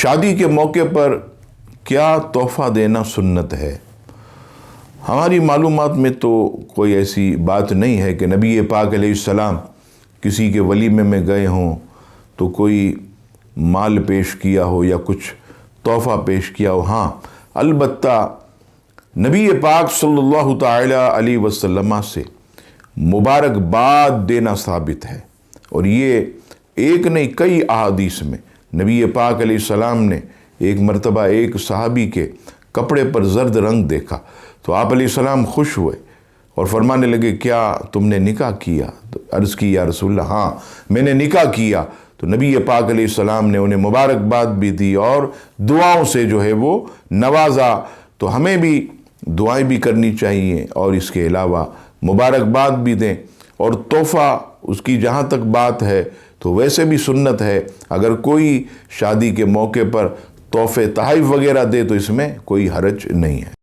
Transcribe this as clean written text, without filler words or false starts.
شادی کے موقع پر کیا تحفہ دینا سنت ہے؟ ہماری معلومات میں تو کوئی ایسی بات نہیں ہے کہ نبی پاک علیہ السلام کسی کے ولیمے میں گئے ہوں تو کوئی مال پیش کیا ہو یا کچھ تحفہ پیش کیا ہو۔ ہاں، البتہ نبی پاک صلی اللہ تعالی علیہ وسلم سے مبارکباد دینا ثابت ہے، اور یہ ایک نہیں کئی احادیث میں نبی پاک علیہ السلام نے ایک مرتبہ ایک صحابی کے کپڑے پر زرد رنگ دیکھا تو آپ علیہ السلام خوش ہوئے اور فرمانے لگے، کیا تم نے نکاح کیا؟ تو عرض کی، یا رسول اللہ، ہاں میں نے نکاح کیا۔ تو نبی پاک علیہ السلام نے انہیں مبارکباد بھی دی اور دعاؤں سے جو ہے وہ نوازا۔ تو ہمیں بھی دعائیں بھی کرنی چاہیے اور اس کے علاوہ مبارکباد بھی دیں، اور تحفہ اس کی جہاں تک بات ہے تو ویسے بھی سنت ہے، اگر کوئی شادی کے موقع پر تحفے تحائف وغیرہ دے تو اس میں کوئی حرج نہیں ہے۔